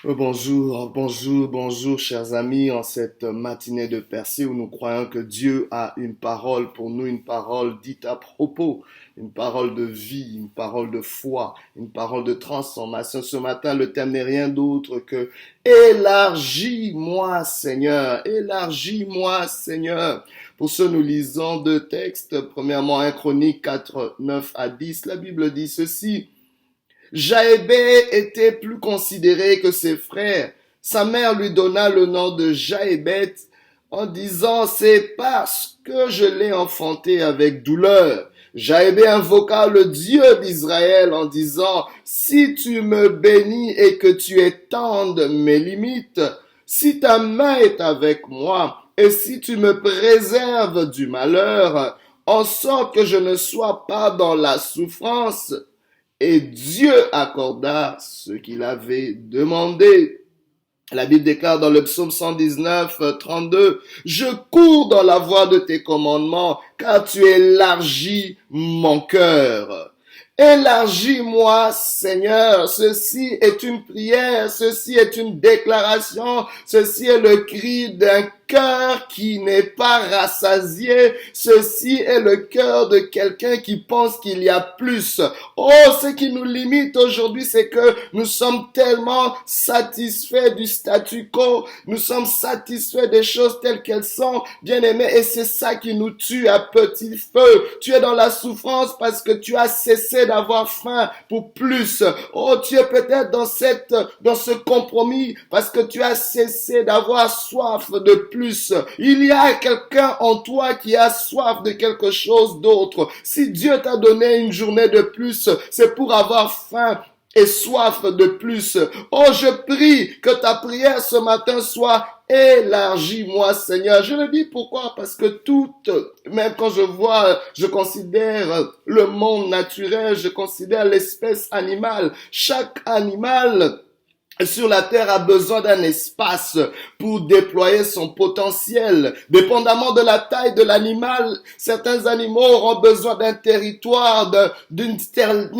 Bonjour, chers amis, en cette matinée de percée où nous croyons que Dieu a une parole pour nous, une parole dite à propos, une parole de vie, une parole de foi, une parole de transformation. Ce matin, le thème n'est rien d'autre que élargis-moi, Seigneur, élargis-moi, Seigneur. Pour ce, nous lisons deux textes. Premièrement, 1 Chronique 4, 9 à 10. La Bible dit ceci. Jaébé était plus considéré que ses frères. Sa mère lui donna le nom de Jaébet en disant, c'est parce que je l'ai enfanté avec douleur. Jaébé invoqua le Dieu d'Israël en disant, si tu me bénis et que tu étendes mes limites, si ta main est avec moi et si tu me préserves du malheur, en sorte que je ne sois pas dans la souffrance, et Dieu accorda ce qu'il avait demandé. La Bible déclare dans le psaume 119, 32, « Je cours dans la voie de tes commandements, car tu élargis mon cœur. » Élargis-moi, Seigneur. Ceci est une prière, ceci est une déclaration, ceci est le cri d'un cœur qui n'est pas rassasié. Ceci est le cœur de quelqu'un qui pense qu'il y a plus. Oh, ce qui nous limite aujourd'hui, c'est que nous sommes tellement satisfaits du statu quo. Nous sommes satisfaits des choses telles qu'elles sont, bien-aimés, et c'est ça qui nous tue à petit feu. Tu es dans la souffrance parce que tu as cessé d'avoir faim pour plus. Oh, tu es peut-être dans ce compromis parce que tu as cessé d'avoir soif de plus. Il y a quelqu'un en toi qui a soif de quelque chose d'autre. Si Dieu t'a donné une journée de plus, c'est pour avoir faim et soif de plus. Oh, je prie que ta prière ce matin soit élargis-moi, Seigneur. Je le dis pourquoi? Parce que même quand je considère le monde naturel, je considère l'espèce animale. Chaque animal sur la terre a besoin d'un espace pour déployer son potentiel. Dépendamment de la taille de l'animal, certains animaux auront besoin d'un territoire d'une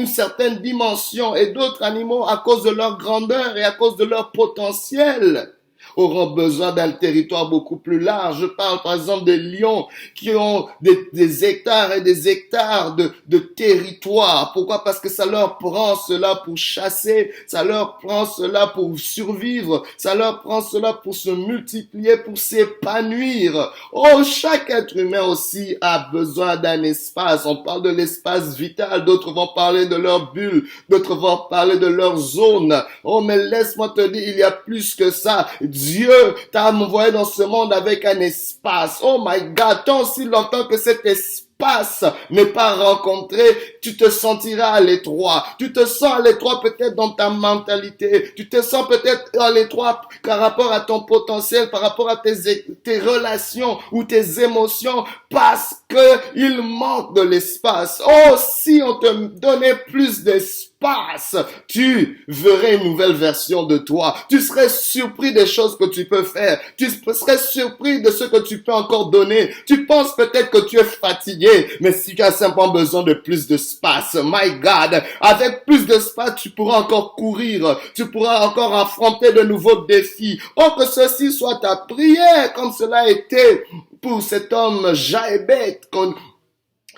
certaine dimension et d'autres animaux, à cause de leur grandeur et à cause de leur potentiel, auront besoin d'un territoire beaucoup plus large. Je parle par exemple des lions qui ont des hectares et des hectares de territoire. Pourquoi? Parce que ça leur prend cela pour chasser, ça leur prend cela pour survivre, ça leur prend cela pour se multiplier, pour s'épanouir. Oh, chaque être humain aussi a besoin d'un espace. On parle de l'espace vital, d'autres vont parler de leur bulle, d'autres vont parler de leur zone. Oh, mais laisse-moi te dire, il y a plus que ça. Dieu t'a envoyé dans ce monde avec un espace. Oh my God, tant aussi longtemps que cet espace n'est pas rencontré, tu te sentiras à l'étroit. Tu te sens à l'étroit peut-être dans ta mentalité. Tu te sens peut-être à l'étroit par rapport à ton potentiel, par rapport à tes relations ou tes émotions, parce que il manque de l'espace. Oh, si on te donnait plus d'espace, tu verrais une nouvelle version de toi. Tu serais surpris des choses que tu peux faire. Tu serais surpris de ce que tu peux encore donner. Tu penses peut-être que tu es fatigué, mais si tu as simplement besoin de plus d'espace, my God, avec plus d'espace, tu pourras encore courir. Tu pourras encore affronter de nouveaux défis. Oh, que ceci soit ta prière, comme cela a été pour cet homme Jaébet,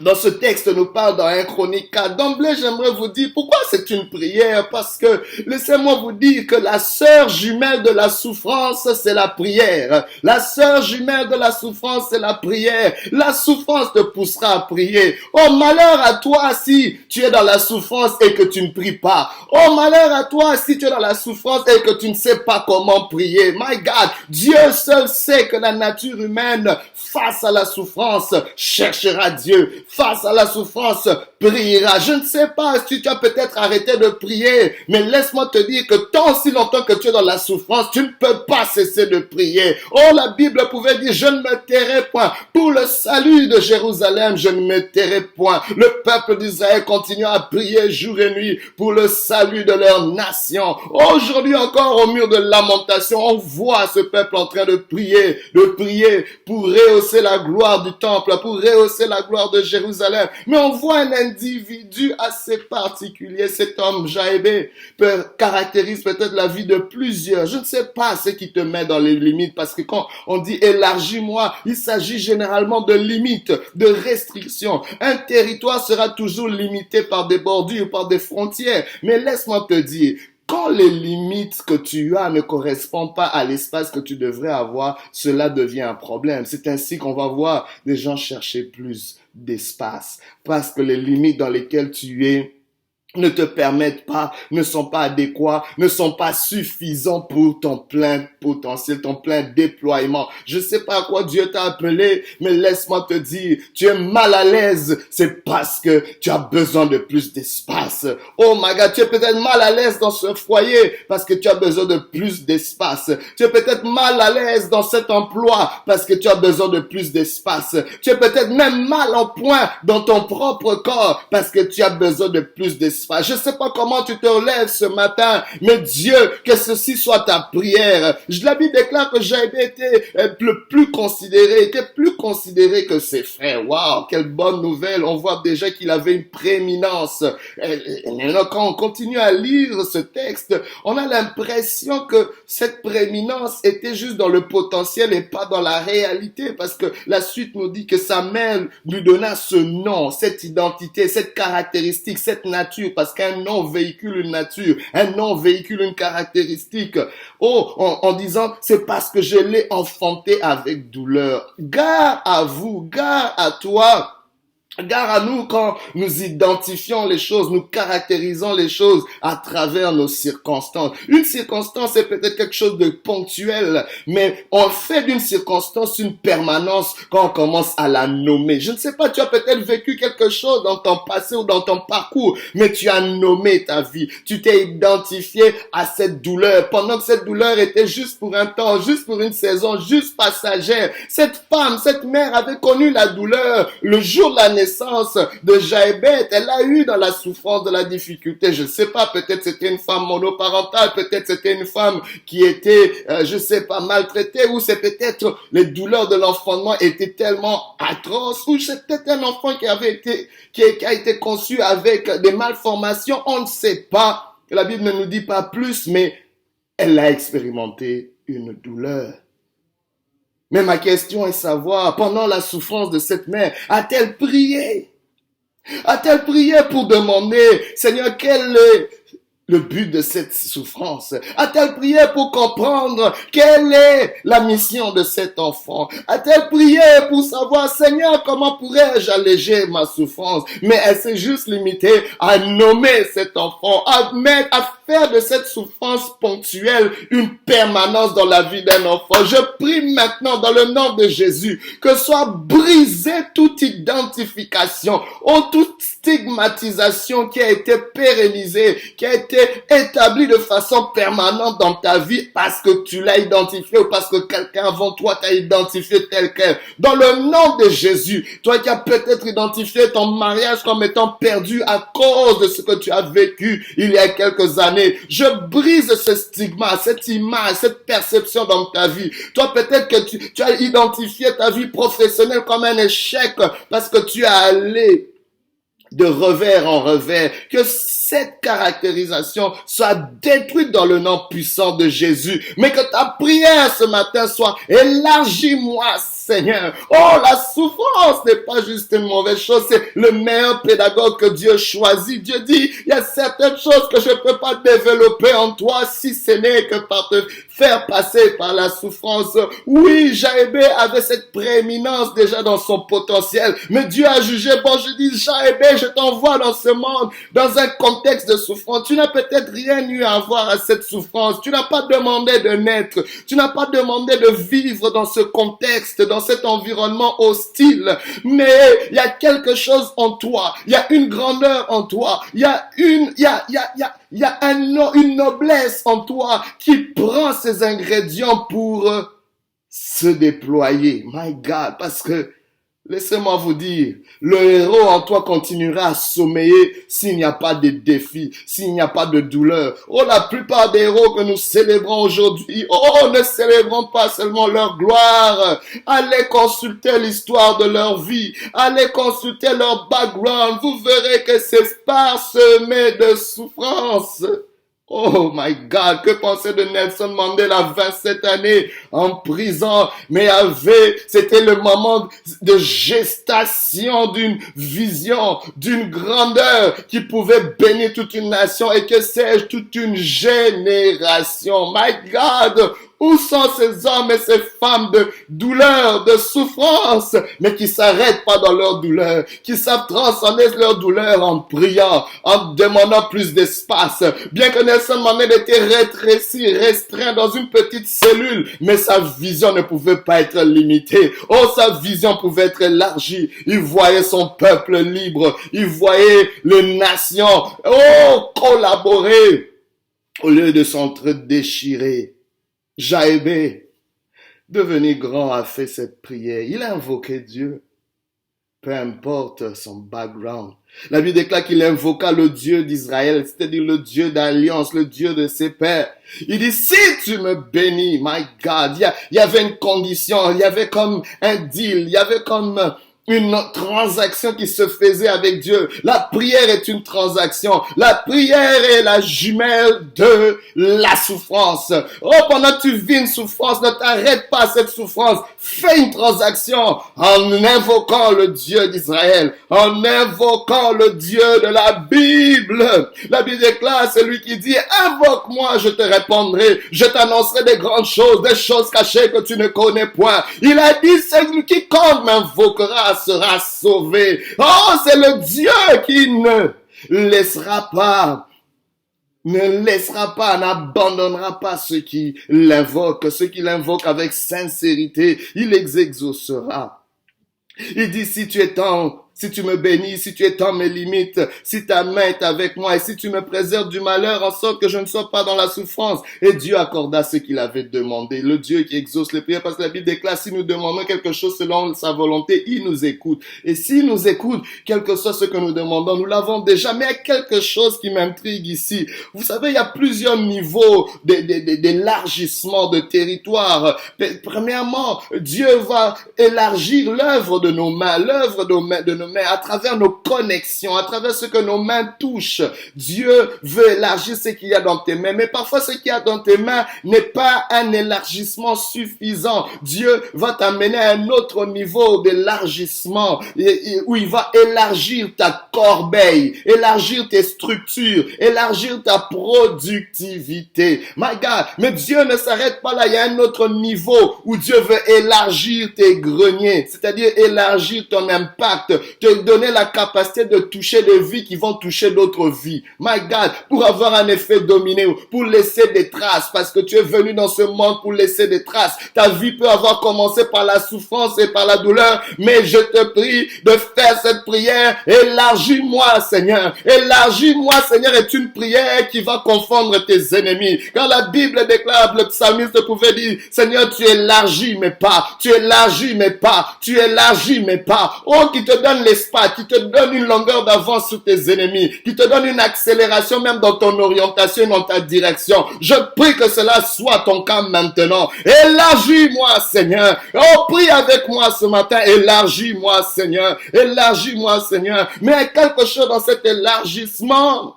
dans ce texte, nous parle dans 1 Chronique 4. D'emblée, j'aimerais vous dire pourquoi c'est une prière. Parce que, laissez-moi vous dire que la sœur jumelle de la souffrance, c'est la prière. La sœur jumelle de la souffrance, c'est la prière. La souffrance te poussera à prier. Oh, malheur à toi si tu es dans la souffrance et que tu ne pries pas. Oh, malheur à toi si tu es dans la souffrance et que tu ne sais pas comment prier. My God, Dieu seul sait que la nature humaine, face à la souffrance, cherchera Dieu. Face à la souffrance, priera. Je ne sais pas si tu as peut-être arrêté de prier, mais laisse-moi te dire que tant si longtemps que tu es dans la souffrance, tu ne peux pas cesser de prier. Oh, la Bible pouvait dire, je ne me tairai point. Pour le salut de Jérusalem, je ne me tairai point. Le peuple d'Israël continue à prier jour et nuit pour le salut de leur nation. Aujourd'hui encore, au mur de lamentation, on voit ce peuple en train de prier pour rehausser la gloire du temple, pour rehausser la gloire de Jérusalem. Jérusalem. Mais on voit un individu assez particulier. Cet homme, Jaébé, caractérise peut-être la vie de plusieurs. Je ne sais pas ce qui te met dans les limites, parce que quand on dit élargis-moi, il s'agit généralement de limites, de restrictions. Un territoire sera toujours limité par des bordures, par des frontières. Mais laisse-moi te dire, quand les limites que tu as ne correspondent pas à l'espace que tu devrais avoir, cela devient un problème. C'est ainsi qu'on va voir des gens chercher plus d'espace, parce que les limites dans lesquelles tu es ne te permettent pas, ne sont pas adéquats, ne sont pas suffisants pour ton plein potentiel, ton plein déploiement. Je sais pas à quoi Dieu t'a appelé, mais laisse-moi te dire, tu es mal à l'aise, c'est parce que tu as besoin de plus d'espace. Oh my God, tu es peut-être mal à l'aise dans ce foyer parce que tu as besoin de plus d'espace. Tu es peut-être mal à l'aise dans cet emploi parce que tu as besoin de plus d'espace. Tu es peut-être même mal en point dans ton propre corps parce que tu as besoin de plus d'espace. Je ne sais pas comment tu te relèves ce matin, mais Dieu, que ceci soit ta prière. La Bible déclare que Jaébé était plus considéré que ses frères. Waouh, quelle bonne nouvelle. On voit déjà qu'il avait une prééminence. Et maintenant, quand on continue à lire ce texte, on a l'impression que cette prééminence était juste dans le potentiel et pas dans la réalité, parce que la suite nous dit que sa mère lui donna ce nom, cette identité, cette caractéristique, cette nature, parce qu'un nom véhicule une nature, un nom véhicule une caractéristique. Oh, en disant, c'est parce que je l'ai enfanté avec douleur. Gare à vous, gare à toi. Gare à nous quand nous identifions les choses, nous caractérisons les choses à travers nos circonstances. Une circonstance c'est peut-être quelque chose de ponctuel, mais on fait d'une circonstance une permanence quand on commence à la nommer. Je ne sais pas, tu as peut-être vécu quelque chose dans ton passé ou dans ton parcours, mais tu as nommé ta vie. Tu t'es identifié à cette douleur, pendant que cette douleur était juste pour un temps, juste pour une saison, juste passagère. Cette femme, cette mère avait connu la douleur le jour de la naissance de Jaébé. Elle a eu dans la souffrance, de la difficulté. Je ne sais pas, peut-être c'était une femme monoparentale, peut-être c'était une femme qui était, je sais pas, maltraitée, ou c'est peut-être les douleurs de l'enfantement étaient tellement atroces, ou c'est peut-être un enfant qui a été conçu avec des malformations. On ne sait pas. La Bible ne nous dit pas plus, mais elle a expérimenté une douleur. Mais ma question est de savoir, pendant la souffrance de cette mère, a-t-elle prié? A-t-elle prié pour demander, Seigneur, quel est le but de cette souffrance? A-t-elle prié pour comprendre quelle est la mission de cet enfant? A-t-elle prié pour savoir, Seigneur, comment pourrais-je alléger ma souffrance? Mais elle s'est juste limitée à nommer cet enfant, à faire de cette souffrance ponctuelle une permanence dans la vie d'un enfant. Je prie maintenant dans le nom de Jésus que soit brisée toute identification ou toute stigmatisation qui a été pérennisée, qui a été établie de façon permanente dans ta vie parce que tu l'as identifié ou parce que quelqu'un avant toi t'a identifié tel quel. Dans le nom de Jésus, toi qui as peut-être identifié ton mariage comme étant perdu à cause de ce que tu as vécu il y a quelques années, je brise ce stigma, cette image, cette perception dans ta vie. Toi, peut-être que tu as identifié ta vie professionnelle comme un échec parce que tu es allé de revers en revers. Que cette caractérisation soit détruite dans le nom puissant de Jésus. Mais que ta prière ce matin soit élargis-moi, Seigneur. Oh, la souffrance n'est pas juste une mauvaise chose, c'est le meilleur pédagogue que Dieu choisit. Dieu dit, il y a certaines choses que je ne peux pas développer en toi si ce n'est que par te faire passer par la souffrance. Oui, Jaébé avait cette prééminence déjà dans son potentiel, mais Dieu a jugé, bon, je dis, Jaébé, je t'envoie dans ce monde, dans un contexte de souffrance. Tu n'as peut-être rien eu à voir à cette souffrance. Tu n'as pas demandé de naître. Tu n'as pas demandé de vivre dans ce contexte, dans cet environnement hostile. Mais il y a quelque chose en toi. Il y a une grandeur en toi. Il y a une noblesse en toi qui prend ces ingrédients pour se déployer. My God, parce que Laissez-moi vous dire, le héros en toi continuera à sommeiller s'il n'y a pas de défis, s'il n'y a pas de douleur. Oh, la plupart des héros que nous célébrons aujourd'hui, oh, ne célébrons pas seulement leur gloire. Allez consulter l'histoire de leur vie. Allez consulter leur background. Vous verrez que c'est parsemé de souffrances. Oh my God, que penser de Nelson Mandela, 27 années en prison, mais c'était le moment de gestation d'une vision, d'une grandeur qui pouvait bénir toute une nation et que sais-je, toute une génération. My God, où sont ces hommes et ces femmes de douleur, de souffrance, mais qui s'arrêtent pas dans leur douleur, qui savent transcender leur douleur en priant, en demandant plus d'espace. Bien que Nelson Mandela était rétréci, restreint dans une petite cellule, mais sa vision ne pouvait pas être limitée. Oh, sa vision pouvait être élargie. Il voyait son peuple libre. Il voyait les nations, oh, collaborer au lieu de s'entre-déchirer. Jaébé, devenu grand, a fait cette prière. Il a invoqué Dieu, peu importe son background. La Bible déclare qu'il invoqua le Dieu d'Israël, c'est-à-dire le Dieu d'alliance, le Dieu de ses pères. Il dit, si tu me bénis, my God, il y avait une condition, il y avait comme un deal, il y avait comme une transaction qui se faisait avec Dieu. La prière est une transaction. La prière est la jumelle de la souffrance. Oh, pendant que tu vis une souffrance, ne t'arrête pas à cette souffrance. Fais une transaction en invoquant le Dieu d'Israël, en invoquant le Dieu de la Bible. La Bible déclare, c'est lui qui dit, invoque-moi, je te répondrai. Je t'annoncerai des grandes choses, des choses cachées que tu ne connais point. Il a dit, c'est lui quiconque m'invoquera sera sauvé. Oh, c'est le Dieu qui n'abandonnera pas ceux qui l'invoquent avec sincérité. Il les exaucera. Il dit, si tu me bénis, si tu étends mes limites, si ta main est avec moi et si tu me préserves du malheur en sorte que je ne sois pas dans la souffrance. Et Dieu accorda ce qu'il avait demandé. Le Dieu qui exauce les prières, parce que la Bible déclare, si nous demandons quelque chose selon sa volonté, il nous écoute. Et s'il nous écoute, quel que soit ce que nous demandons, nous l'avons déjà. Mais il y a quelque chose qui m'intrigue ici. Vous savez, il y a plusieurs niveaux d'élargissement de territoire. Premièrement, Dieu va élargir l'œuvre de nos mains, de nos mains, à travers nos connexions, à travers ce que nos mains touchent. Dieu veut élargir ce qu'il y a dans tes mains, mais parfois ce qu'il y a dans tes mains n'est pas un élargissement suffisant. Dieu va t'amener à un autre niveau d'élargissement où il va élargir ta corbeille, élargir tes structures, élargir ta productivité. My God, mais Dieu ne s'arrête pas là, il y a un autre niveau où Dieu veut élargir tes greniers, c'est-à-dire élargir ton impact, te donner la capacité de toucher des vies qui vont toucher d'autres vies. My God, pour avoir un effet dominé, pour laisser des traces, parce que tu es venu dans ce monde pour laisser des traces. Ta vie peut avoir commencé par la souffrance et par la douleur, mais je te prie de faire cette prière. Élargis-moi, Seigneur. Élargis-moi, Seigneur, est une prière qui va confondre tes ennemis. Quand la Bible déclare, le psalmiste pouvait dire, Seigneur, tu élargis mes pas, tu élargis mes pas, tu élargis mes pas. Oh, qui te donne l'espace, qui te donne une longueur d'avance sur tes ennemis, qui te donne une accélération même dans ton orientation, dans ta direction. Je prie que cela soit ton cas maintenant. Élargis-moi, Seigneur. Oh, prie avec moi ce matin. Élargis-moi, Seigneur. Élargis-moi, Seigneur. Mais il y a quelque chose dans cet élargissement.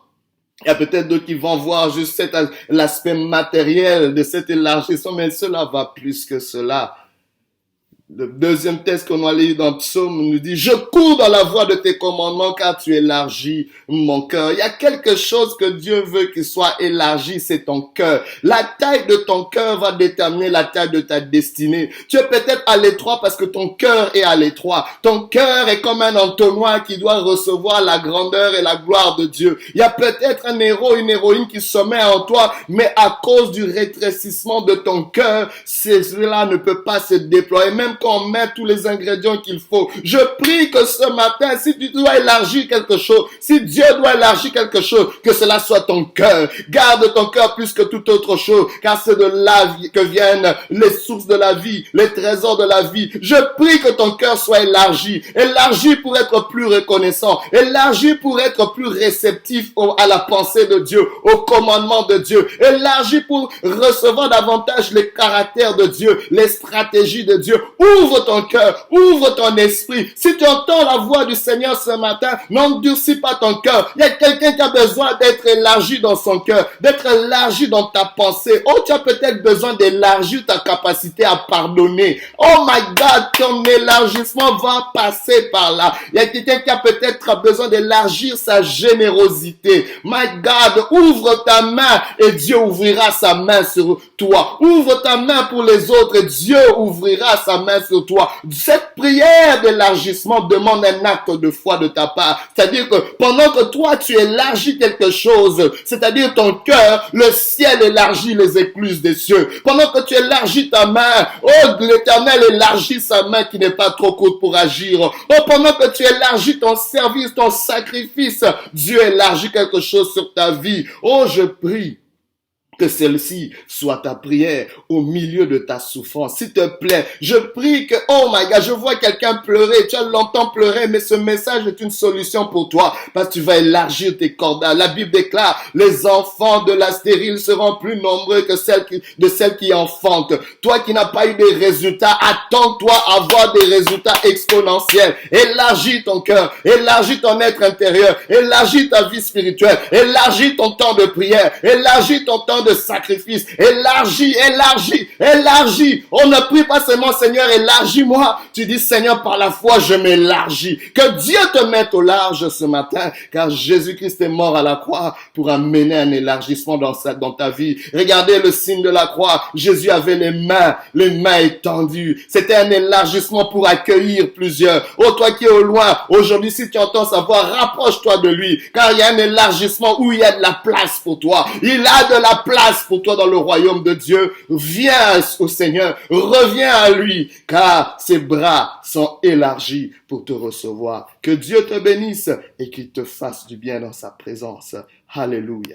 Il y a peut-être d'autres qui vont voir juste l'aspect matériel de cet élargissement, mais cela va plus que cela. Le deuxième texte qu'on a lu dans Psaume nous dit, je cours dans la voie de tes commandements car tu élargis mon cœur. Il y a quelque chose que Dieu veut qu'il soit élargi, c'est ton cœur. La taille de ton cœur va déterminer la taille de ta destinée. Tu es peut-être à l'étroit parce que ton cœur est à l'étroit. Ton cœur est comme un entonnoir qui doit recevoir la grandeur et la gloire de Dieu. Il y a peut-être un héros, une héroïne qui sommeille en toi, mais à cause du rétrécissement de ton cœur, cela ne peut pas se déployer. Même même quand on met tous les ingrédients qu'il faut. Je prie que ce matin, si tu dois élargir quelque chose, si Dieu doit élargir quelque chose, que cela soit ton cœur. Garde ton cœur plus que toute autre chose, car c'est de là que viennent les sources de la vie, les trésors de la vie. Je prie que ton cœur soit élargi. Élargi pour être plus reconnaissant. Élargi pour être plus réceptif à la pensée de Dieu, au commandement de Dieu. Élargi pour recevoir davantage les caractères de Dieu, les stratégies de Dieu. Ouvre ton cœur, ouvre ton esprit. Si tu entends la voix du Seigneur ce matin, n'endurcis pas ton cœur. Il y a quelqu'un qui a besoin d'être élargi dans son cœur, d'être élargi dans ta pensée. Oh, tu as peut-être besoin d'élargir ta capacité à pardonner. Oh my God, ton élargissement va passer par là. Il y a quelqu'un qui a peut-être besoin d'élargir sa générosité. My God, ouvre ta main et Dieu ouvrira sa main sur toi. Ouvre ta main pour les autres et Dieu ouvrira sa main sur toi. Cette prière d'élargissement demande un acte de foi de ta part. C'est-à-dire que pendant que toi tu élargis quelque chose, c'est-à-dire ton cœur, le ciel élargit les écluses des cieux. Pendant que tu élargis ta main, oh, l'Éternel élargit sa main qui n'est pas trop courte pour agir. Oh, pendant que tu élargis ton service, ton sacrifice, Dieu élargit quelque chose sur ta vie. Oh, je prie que celle-ci soit ta prière au milieu de ta souffrance. S'il te plaît, je prie que, oh my God, je vois quelqu'un pleurer. Tu l'entends pleurer, mais ce message est une solution pour toi parce que tu vas élargir tes cordes. La Bible déclare, les enfants de la stérile seront plus nombreux que celles qui enfantent. Toi qui n'as pas eu des résultats, attends-toi à avoir des résultats exponentiels. Élargis ton cœur, élargis ton être intérieur, élargis ta vie spirituelle, élargis ton temps de prière, élargis ton temps de sacrifice, élargis. On ne prie pas seulement Seigneur, élargis-moi. Tu dis Seigneur, par la foi, je m'élargis. Que Dieu te mette au large ce matin, car Jésus-Christ est mort à la croix pour amener un élargissement dans ta vie. Regardez le signe de la croix. Jésus avait les mains étendues. C'était un élargissement pour accueillir plusieurs. Oh, toi qui es au loin, aujourd'hui, si tu entends sa voix, rapproche-toi de lui, car il y a un élargissement où il y a de la place pour toi. Il a de la place pour toi dans le royaume de Dieu. Viens au Seigneur, reviens à lui, car ses bras sont élargis pour te recevoir. Que Dieu te bénisse et qu'il te fasse du bien dans sa présence. Alléluia.